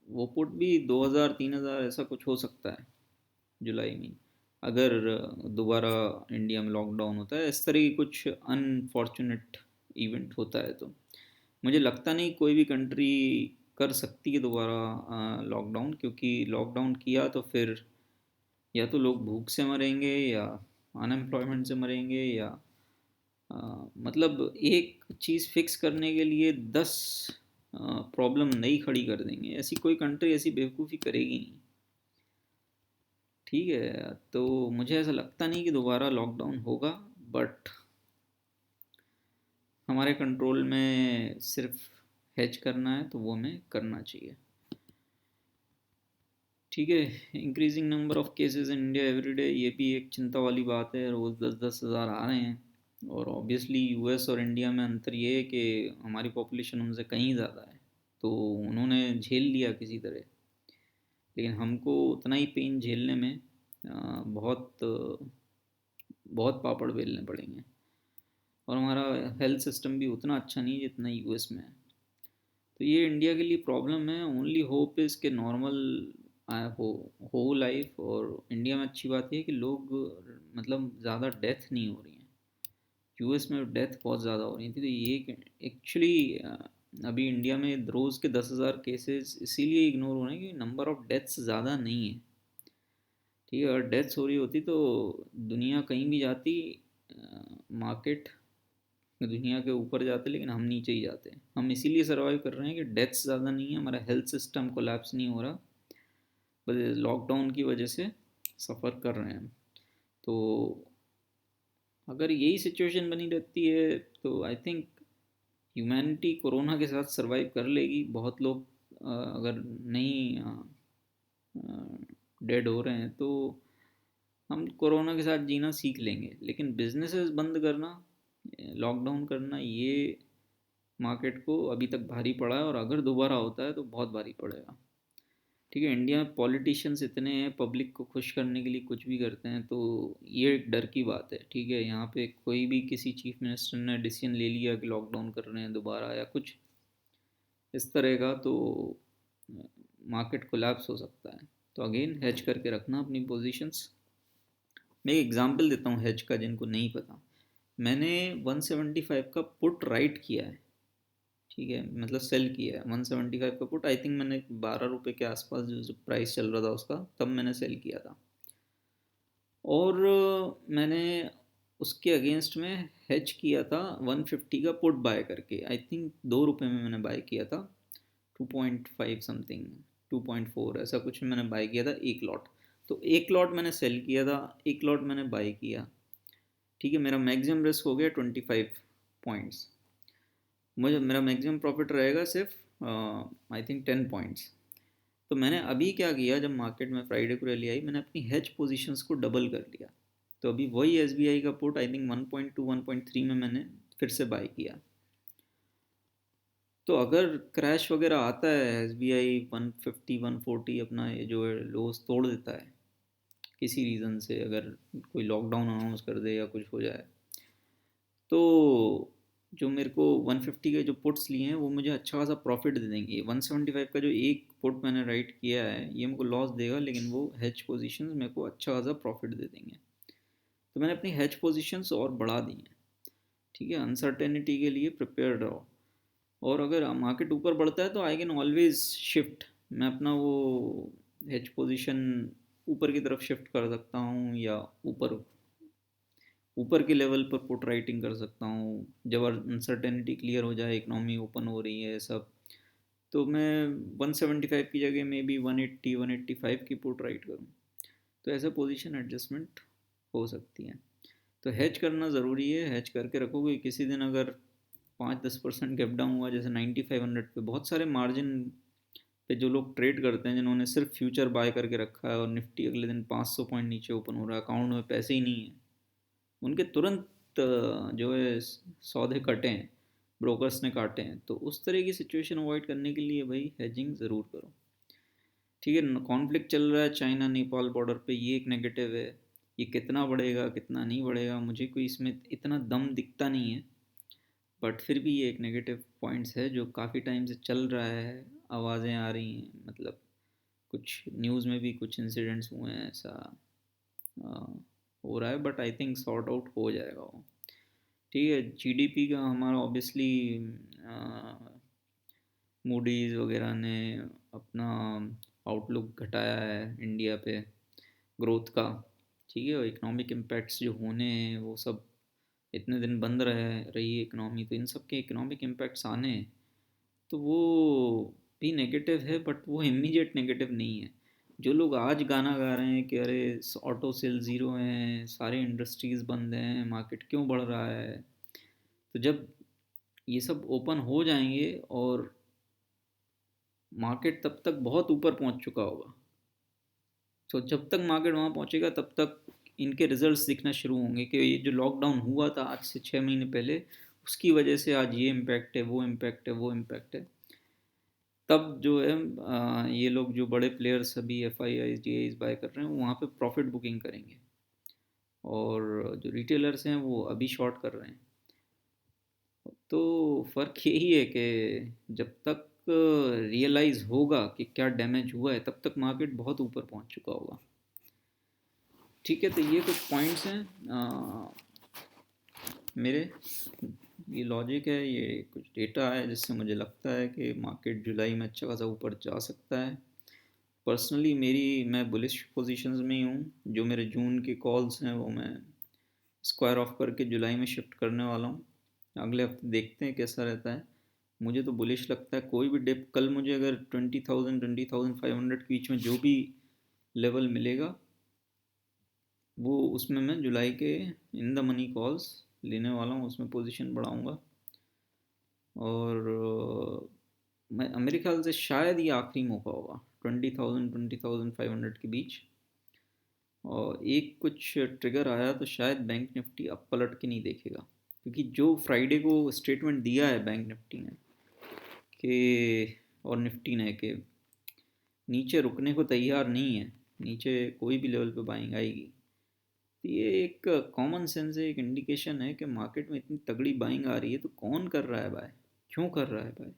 वो पुट भी 2,000-3,000 ऐसा कुछ हो सकता है जुलाई में, अगर दोबारा इंडिया में लॉकडाउन होता है। इस तरह की कुछ अनफॉर्चुनेट इवेंट होता है तो मुझे लगता नहीं कोई भी कंट्री कर सकती है दोबारा लॉकडाउन, क्योंकि लॉकडाउन किया तो फिर या तो लोग भूख से मरेंगे या अनएम्प्लॉयमेंट से मरेंगे या मतलब एक चीज़ फिक्स करने के लिए 10 प्रॉब्लम नई खड़ी कर देंगे। ऐसी कोई कंट्री ऐसी बेवकूफ़ी करेगी नहीं। ठीक है, तो मुझे ऐसा लगता नहीं कि दोबारा लॉकडाउन होगा, बट हमारे कंट्रोल में सिर्फ हेज करना है तो वो हमें करना चाहिए। ठीक है, increasing number of cases in India every day, ये भी एक चिंता वाली बात है। रोज़ 10-10 हज़ार आ रहे हैं और ऑब्वियसली यूएस और इंडिया में अंतर ये है कि हमारी पॉपुलेशन उनसे कहीं ज़्यादा है, तो उन्होंने झेल लिया किसी तरह, लेकिन हमको उतना ही पेन झेलने में बहुत बहुत पापड़ बेलने पड़ेंगे। और हमारा हेल्थ सिस्टम भी उतना अच्छा नहीं है जितना यूएस में है। तो ये इंडिया के लिए प्रॉब्लम है। ओनली होप इज़ के नॉर्मल हो हो लाइफ। और इंडिया में अच्छी बात ये है कि लोग मतलब ज़्यादा डेथ नहीं हो रही हैं। यूएस में डेथ बहुत ज़्यादा हो रही थी, तो ये एक्चुअली अभी इंडिया में रोज़ के 10,000 केसेस इसीलिए इग्नोर हो रहे हैं कि नंबर ऑफ डेथ्स ज़्यादा नहीं है। ठीक है, अगर डेथ्स हो रही होती तो दुनिया कहीं भी जाती, मार्केट दुनिया के ऊपर जाते, लेकिन हम नीचे ही जाते हैं। हम इसीलिए सर्वाइव कर रहे हैं कि डेथ्स ज़्यादा नहीं है, हमारा हेल्थ सिस्टम कोलैप्स नहीं हो रहा, बस लॉकडाउन की वजह से सफ़र कर रहे हैं। तो अगर यही सिचुएशन बनी रहती है तो आई थिंक ह्यूमैनिटी कोरोना के साथ सरवाइव कर लेगी। बहुत लोग अगर नहीं डेड हो रहे हैं तो हम कोरोना के साथ जीना सीख लेंगे। लेकिन बिजनेसेस बंद करना, लॉकडाउन करना, ये मार्केट को अभी तक भारी पड़ा है और अगर दोबारा होता है तो बहुत भारी पड़ेगा। ठीक है, इंडिया में पॉलिटिशियंस इतने हैं, पब्लिक को खुश करने के लिए कुछ भी करते हैं, तो ये एक डर की बात है। ठीक है, यहाँ पे कोई भी किसी चीफ मिनिस्टर ने डिसीजन ले लिया कि लॉकडाउन कर रहे हैं दोबारा या कुछ इस तरह का, तो मार्केट कोलैप्स हो सकता है। तो अगेन हेज करके रखना अपनी पोजीशंस। मैं एक एग्जांपल देता हूँ हेज का, जिनको नहीं पता। मैंने 175 का पुट राइट किया है। ठीक है, मतलब सेल किया है 175 का पुट। आई थिंक मैंने 12 रुपये के आसपास जो प्राइस चल रहा था उसका, तब मैंने सेल किया था। और मैंने उसके अगेंस्ट में हेज किया था 150 का पुट बाय करके। आई थिंक 2 रुपये में मैंने बाय किया था, 2.5 समथिंग, 2.4 ऐसा कुछ मैंने बाय किया था एक लॉट। तो एक लॉट मैंने सेल किया था, एक लॉट मैंने बाय किया। ठीक है, मेरा मैक्सिमम रिस्क हो गया 25 पॉइंट्स। मुझे मेरा मैक्सिमम प्रॉफिट रहेगा सिर्फ आई थिंक 10 पॉइंट्स। तो मैंने अभी क्या किया, जब मार्केट में फ्राइडे को रैली आई, मैंने अपनी हेज पोजीशंस को डबल कर लिया। तो अभी वही एसबीआई का पुट आई थिंक 1.2 1.3 में मैंने फिर से बाय किया। तो अगर क्रैश वगैरह आता है, एसबीआई 150 140 अपना ये जो है लोस तोड़ देता है किसी रीज़न से, अगर कोई लॉकडाउन अनाउंस कर दे या कुछ हो जाए, तो जो मेरे को 150 के जो पुट्स लिए हैं वो मुझे अच्छा खासा प्रॉफिट दे देंगे। 175 का जो एक पुट मैंने राइट किया है ये मेरे को लॉस देगा, लेकिन वो हेज पोजीशंस मेरे को अच्छा खासा प्रॉफिट दे देंगे। तो मैंने अपनी हेज पोजीशंस और बढ़ा दी हैं। ठीक है, अनसर्टेनिटी के लिए प्रिपेयर रहो। और अगर मार्केट ऊपर बढ़ता है तो आई कैन ऑलवेज शिफ्ट। मैं अपना वो हेज पोजीशन ऊपर की तरफ शिफ्ट कर सकता हूँ, या ऊपर ऊपर के लेवल पर पुट राइटिंग कर सकता हूँ जब अनसर्टेनिटी क्लियर हो जाए, इकोनॉमी ओपन हो रही है सब। तो मैं 175 की जगह में भी 180 185 की पुट राइट करूँ। तो ऐसा पोजीशन एडजस्टमेंट हो सकती है। तो हेज करना ज़रूरी है, हेज करके रखोगे। किसी दिन अगर 5-10% गैप डाउन हुआ, जैसे 9500 पे, बहुत सारे मार्जिन पे जो लोग ट्रेड करते हैं, जिन्होंने सिर्फ फ्यूचर बाय करके रखा है और निफ्टी अगले दिन 500 पॉइंट नीचे ओपन हो रहा है, अकाउंट में पैसे ही नहीं है, उनके तुरंत जो है सौदे कटे हैं, ब्रोकर्स ने काटे हैं। तो उस तरह की सिचुएशन अवॉइड करने के लिए भाई हेजिंग ज़रूर करो। ठीक है, कॉन्फ्लिक्ट चल रहा है चाइना नेपाल बॉर्डर पे, ये एक नेगेटिव है। ये कितना बढ़ेगा कितना नहीं बढ़ेगा मुझे कोई इसमें इतना दम दिखता नहीं है, बट फिर भी ये एक नेगेटिव पॉइंट्स है जो काफ़ी टाइम से चल रहा है। आवाज़ें आ रही हैं, मतलब कुछ न्यूज़ में भी कुछ इंसिडेंट्स हुए हैं, ऐसा अ, हो रहा है, but I think sort out हो जाएगा वो। ठीक है, जीडीपी का हमारा ऑब्वियसली मूडीज़ वगैरह ने अपना आउटलुक घटाया है इंडिया पे ग्रोथ का। ठीक है, और इकोनॉमिक इम्पैक्ट्स जो होने हैं वो सब, इतने दिन बंद रही है इकोनॉमी, तो इन सब के इकोनॉमिक इम्पैक्ट्स आने हैं, तो वो भी नेगेटिव है, बट वो इमीडिएट नेगेटिव नहीं है। जो लोग आज गाना गा रहे हैं कि अरे ऑटो सेल ज़ीरो हैं, सारे इंडस्ट्रीज़ बंद हैं, मार्केट क्यों बढ़ रहा है, तो जब ये सब ओपन हो जाएंगे और मार्केट तब तक बहुत ऊपर पहुंच चुका होगा, तो जब तक मार्केट वहाँ पहुंचेगा तब तक इनके रिजल्ट्स दिखना शुरू होंगे कि ये जो लॉकडाउन हुआ था आज से 6 महीने पहले, उसकी वजह से आज ये इम्पैक्ट है, वो इम्पैक्ट है, वो इम्पैक्ट है। तब जो है ये लोग जो बड़े प्लेयर्स अभी F I I D Is buy कर रहे हैं, वो वहाँ पे प्रॉफिट बुकिंग करेंगे, और जो रिटेलर्स हैं वो अभी शॉर्ट कर रहे हैं। तो फ़र्क यही है कि जब तक रियलाइज़ होगा कि क्या डैमेज हुआ है, तब तक मार्केट बहुत ऊपर पहुंच चुका होगा। ठीक है, तो ये कुछ पॉइंट्स हैं मेरे, ये लॉजिक है, ये कुछ डेटा है जिससे मुझे लगता है कि मार्केट जुलाई में अच्छा खासा ऊपर जा सकता है। पर्सनली मैं बुलिश पोजीशंस में ही हूँ। जो मेरे जून के कॉल्स हैं वो मैं स्क्वायर ऑफ करके जुलाई में शिफ्ट करने वाला हूँ। अगले हफ्ते देखते हैं कैसा रहता है। मुझे तो बुलिश लगता है, कोई भी डिप कल मुझे अगर 20,000 के बीच में जो भी लेवल मिलेगा, वो उसमें मैं जुलाई के इन द मनी कॉल्स लेने वाला हूँ, उसमें पोजीशन बढ़ाऊँगा। और मैं मेरे ख्याल से शायद ये आखिरी मौका होगा 20,000 के बीच। और एक कुछ ट्रिगर आया तो शायद बैंक निफ्टी अब पलट के नहीं देखेगा, क्योंकि जो फ्राइडे को स्टेटमेंट दिया है बैंक निफ्टी ने कि, और निफ्टी ने, कि नीचे रुकने को तैयार नहीं है, नीचे कोई भी लेवल पे बाइंग आएगी, तो ये एक कॉमन सेंस है, एक इंडिकेशन है कि मार्केट में इतनी तगड़ी बाइंग आ रही है, तो कौन कर रहा है बाय, क्यों कर रहा है बाय।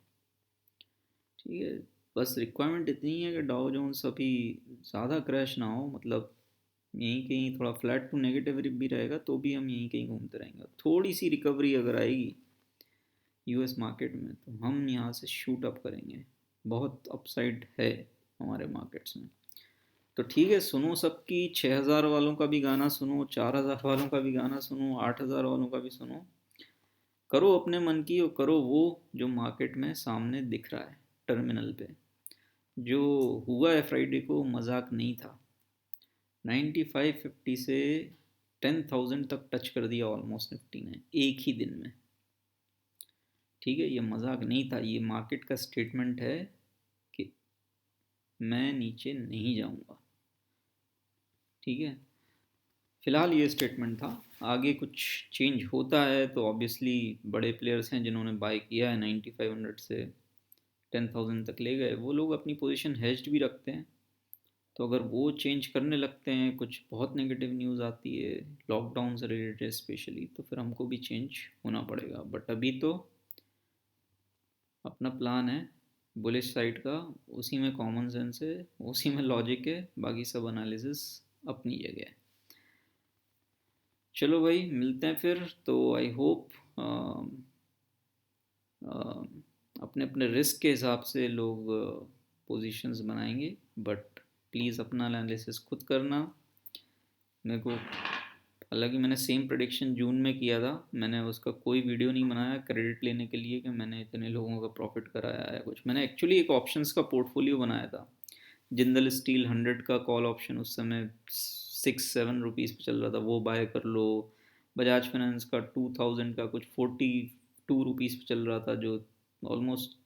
ठीक है, बस रिक्वायरमेंट इतनी है कि डाउ जोन्स अभी ज़्यादा क्रैश ना हो, मतलब यहीं कहीं थोड़ा फ्लैट टू नेगेटिव भी रहेगा, तो भी हम यहीं कहीं घूमते रहेंगे। थोड़ी सी रिकवरी अगर आएगी यूएस मार्केट में, तो हम यहाँ से शूट अप करेंगे, बहुत अपसाइड है हमारे मार्केट्स में। तो ठीक है, सुनो सबकी, 6,000 वालों का भी गाना सुनो, 4,000 वालों का भी गाना सुनो, 8,000 वालों का भी सुनो, करो अपने मन की, और करो वो जो मार्केट में सामने दिख रहा है टर्मिनल पे। जो हुआ है फ्राइडे को मजाक नहीं था, 9550 से 10,000 तक टच कर दिया ऑलमोस्ट निफ्टी ने एक ही दिन में। ठीक है, ये मजाक नहीं था, ये मार्केट का स्टेटमेंट है कि मैं नीचे नहीं जाऊंगा। ठीक है, फिलहाल ये स्टेटमेंट था। आगे कुछ चेंज होता है तो ऑब्वियसली बड़े प्लेयर्स हैं जिन्होंने बाय किया है 9500 से 10,000 तक ले गए, वो लोग अपनी पोजीशन हेज्ड भी रखते हैं। तो अगर वो चेंज करने लगते हैं, कुछ बहुत नेगेटिव न्यूज़ आती है लॉकडाउन से रिलेटेड स्पेशली, तो फिर हमको भी चेंज होना पड़ेगा। बट अभी तो अपना प्लान है बुलिश साइड का, उसी में कॉमन सेंस है, उसी में लॉजिक है, बाकी सब एनालिसिस अपनी जगह है। चलो भाई, मिलते हैं फिर। तो आई होप अपने अपने रिस्क के हिसाब से लोग पोजीशंस बनाएंगे, बट प्लीज़ अपना एनालिसिस खुद करना। मेरे को, हालांकि मैंने सेम प्रेडिक्शन जून में किया था, मैंने उसका कोई वीडियो नहीं बनाया क्रेडिट लेने के लिए कि मैंने इतने लोगों का प्रॉफिट कराया है कुछ। मैंने एक्चुअली एक ऑप्शंस का पोर्टफोलियो बनाया था, जिंदल स्टील 100 का कॉल ऑप्शन उस समय 6-7 रुपीज़ पे चल रहा था, वो बाय कर लो। बजाज फाइनेंस का 2000 का कुछ 42 रुपीज़ पे चल रहा था, जो ऑलमोस्ट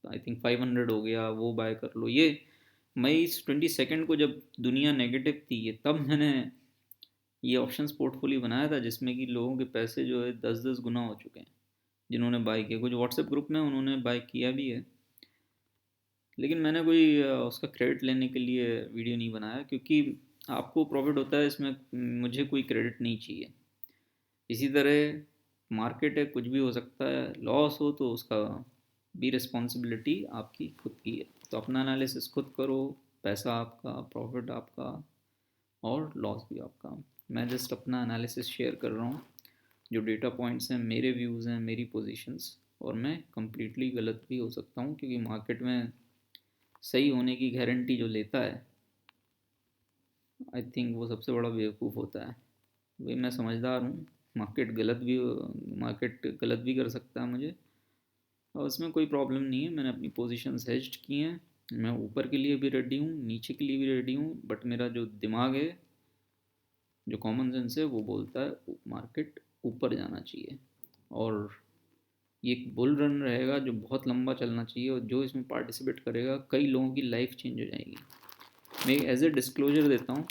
आई थिंक 500 हो गया, वो बाय कर लो। ये मई 22 को जब दुनिया नेगेटिव थी, ये तब मैंने ये ऑप्शंस पोर्टफोलियो बनाया था, जिसमें कि लोगों के पैसे जो है 10-10 गुना हो चुके हैं जिन्होंने बाय किया। कुछ व्हाट्सएप ग्रुप में उन्होंने बाय किया भी है, लेकिन मैंने कोई उसका क्रेडिट लेने के लिए वीडियो नहीं बनाया, क्योंकि आपको प्रॉफिट होता है इसमें, मुझे कोई क्रेडिट नहीं चाहिए। इसी तरह मार्केट है, कुछ भी हो सकता है, लॉस हो तो उसका भी रिस्पॉन्सिबिलिटी आपकी खुद की है। तो अपना एनालिसिस खुद करो, पैसा आपका, प्रॉफिट आपका, और लॉस भी आपका। मैं जस्ट अपना एनालिसिस शेयर कर रहा हूँ, जो डेटा पॉइंट्स हैं मेरे व्यूज़ हैं, मेरी पोजीशंस, और मैं कम्प्लीटली गलत भी हो सकता हूँ, क्योंकि मार्केट में सही होने की गारंटी जो लेता है, आई थिंक वो सबसे बड़ा बेवकूफ़ होता है। वही, मैं समझदार हूँ, मार्केट गलत भी कर सकता है मुझे, और उसमें कोई प्रॉब्लम नहीं है। मैंने अपनी पोजीशंस हेज्ड की हैं, मैं ऊपर के लिए भी रेडी हूँ, नीचे के लिए भी रेडी हूँ, बट मेरा जो दिमाग है, जो कॉमन सेंस है, वो बोलता है मार्केट ऊपर जाना चाहिए, और ये एक बुल रन रहेगा जो बहुत लंबा चलना चाहिए, और जो इसमें पार्टिसिपेट करेगा कई लोगों की लाइफ चेंज हो जाएगी। मैं एज ए डिस्क्लोजर देता हूँ,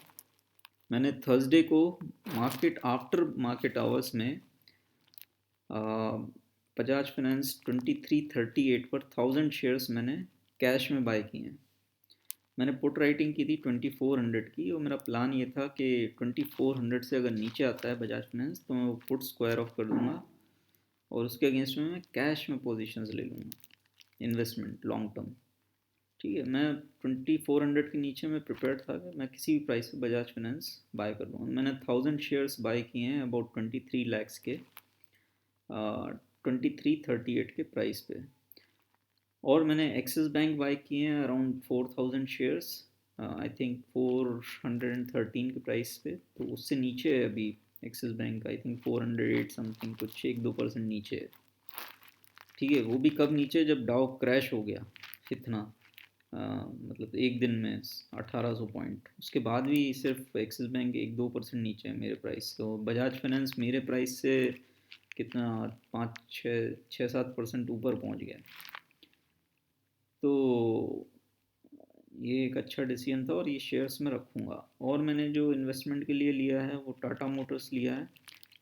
मैंने थर्सडे को मार्केट आफ्टर मार्केट आवर्स में बजाज फाइनेंस 2338 पर 1000 शेयर्स मैंने कैश में बाय किए हैं। मैंने पुट राइटिंग की थी 2400 की, और मेरा प्लान ये था कि 2400 से अगर नीचे आता है बजाज फाइनेंस तो मैं वो पुट स्क्वायर ऑफ कर दूँगा, और उसके अगेंस्ट में मैं कैश में पोजीशंस ले लूँगा, इन्वेस्टमेंट लॉन्ग टर्म। ठीक है, मैं 2400 के नीचे मैं प्रिपेयर्ड था कि मैं किसी भी प्राइस पे बजाज फाइनेंस बाय कर लूँगा। मैंने 1000 शेयर्स बाय किए हैं अबाउट 23 lakhs के, 2338 के प्राइस पे, और मैंने एक्सिस बैंक बाय किए हैं अराउंड 4000 शेयर्स, आई थिंक 413 के प्राइस पे, तो उससे नीचे है अभी axis bank, I think 408 something, कुछ 1-2% नीचे है। ठीक है, वो भी कब नीचे, जब डाउ क्रैश हो गया इतना, मतलब एक दिन में 1800 पॉइंट, उसके बाद भी सिर्फ एक्सिस बैंक 1-2% नीचे है मेरे प्राइस। तो बजाज फाइनेंस मेरे प्राइस से कितना, 5-6-7% ऊपर पहुंच गया। तो ये एक अच्छा डिसीजन था, और ये शेयर्स में रखूँगा। और मैंने जो इन्वेस्टमेंट के लिए लिया है वो टाटा मोटर्स लिया है,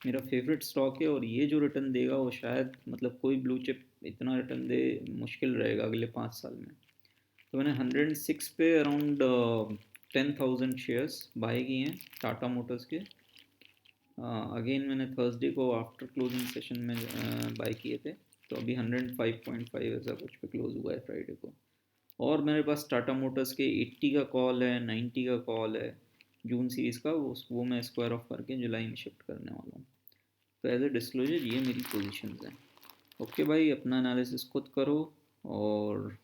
मेरा फेवरेट स्टॉक है, और ये जो रिटर्न देगा वो शायद, मतलब कोई ब्लू चिप इतना रिटर्न दे मुश्किल रहेगा अगले 5 साल में। तो मैंने 106 पे अराउंड 10,000 शेयर्स बाय किए हैं टाटा मोटर्स के। अगेन मैंने थर्सडे को आफ्टर क्लोजिंग सेशन में बाय किए थे, तो अभी 105.5 ऐसा कुछ पे क्लोज हुआ है फ्राइडे को। और मेरे पास टाटा मोटर्स के 80 का कॉल है, 90 का कॉल है जून सीरीज़ का, वो मैं स्क्वायर ऑफ करके जुलाई में शिफ्ट करने वाला हूँ। तो एज ए डिस्क्लोजर ये मेरी पोजीशंस हैं। ओके भाई, अपना एनालिसिस खुद करो, और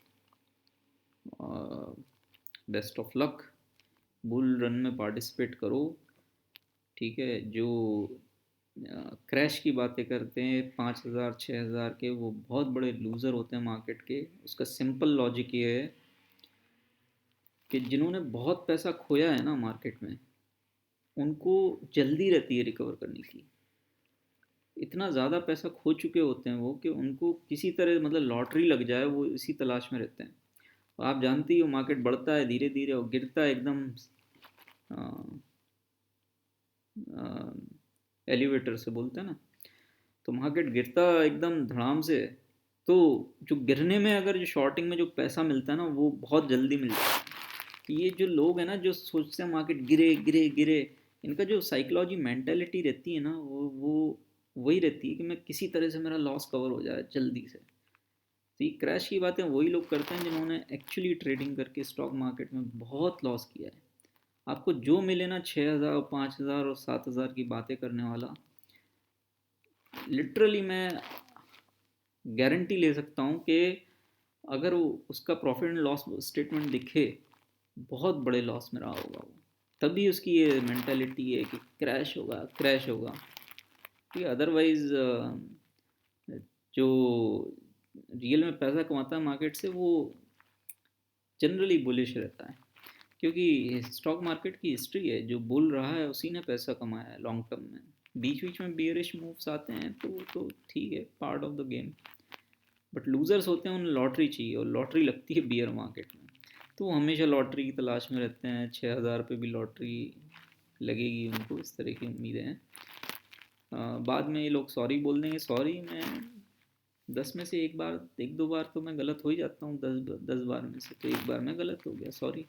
best of luck, bull run में पार्टिसिपेट करो। ठीक है, जो क्रैश की बातें करते हैं 5,000 6,000 के, वो बहुत बड़े लूज़र होते हैं मार्केट के। उसका सिंपल लॉजिक ये है कि जिन्होंने बहुत पैसा खोया है ना मार्केट में, उनको जल्दी रहती है रिकवर करने की। इतना ज़्यादा पैसा खो चुके होते हैं वो, कि उनको किसी तरह, मतलब लॉटरी लग जाए, वो इसी तलाश में रहते हैं। आप जानती हो मार्केट बढ़ता है धीरे धीरे और गिरता है एकदम एलिवेटर से बोलते हैं ना, तो मार्केट गिरता एकदम धड़ाम से। तो जो गिरने में, अगर जो शॉर्टिंग में जो पैसा मिलता है ना, वो बहुत जल्दी मिलता है। तो ये जो लोग हैं ना, जो सोचते हैं मार्केट गिरे गिरे गिरे, इनका जो साइकोलॉजी मेंटेलिटी रहती है ना, वो वही रहती है कि मैं किसी तरह से मेरा लॉस कवर हो जाए जल्दी से। तो ये क्रैश की बातें वही लोग करते हैं जिन्होंने एक्चुअली ट्रेडिंग करके स्टॉक मार्केट में बहुत लॉस किया है। आपको जो मिले ना, 6,000 5,000 और 7,000 की बातें करने वाला, लिटरली मैं गारंटी ले सकता हूँ कि अगर वो उसका प्रॉफिट एंड लॉस स्टेटमेंट दिखे, बहुत बड़े लॉस में रहा होगा वो, तभी उसकी ये मेंटालिटी है कि क्रैश होगा क्रैश होगा। ठीक है, अदरवाइज जो रियल में पैसा कमाता है मार्केट से, वो जनरली बुलिश रहता है, क्योंकि स्टॉक मार्केट की हिस्ट्री है, जो बुल रहा है उसी ने पैसा कमाया है लॉन्ग टर्म में। बीच बीच में बियरिश मूव्स आते हैं, तो ठीक है, part of the game. But losers होते हैं, उन्हें लॉटरी चाहिए, और लॉटरी लगती है बियर मार्केट में, तो वो हमेशा लॉटरी की तलाश में रहते हैं। 6,000 पे भी लॉटरी लगेगी उनको, इस तरह की उम्मीदें हैं। बाद में ये लोग सॉरी बोल देंगे, सॉरी, मैं 10 में से एक बार, 1-2 बार तो मैं गलत हो ही जाता हूँ, 10 बार में से तो एक बार मैं गलत हो गया, सॉरी,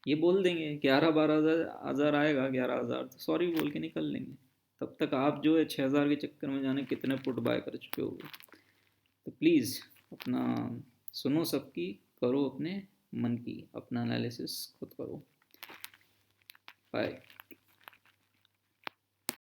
ये बोल देंगे। 11-12 हज़ार आएगा, 11,000, तो सॉरी बोल के निकल लेंगे। तब तक आप जो है 6,000 के चक्कर में जाने कितने पुट बाय कर चुके हो। तो प्लीज़ अपना सुनो सबकी, करो अपने मन की, अपना एनालिसिस खुद करो। बाय।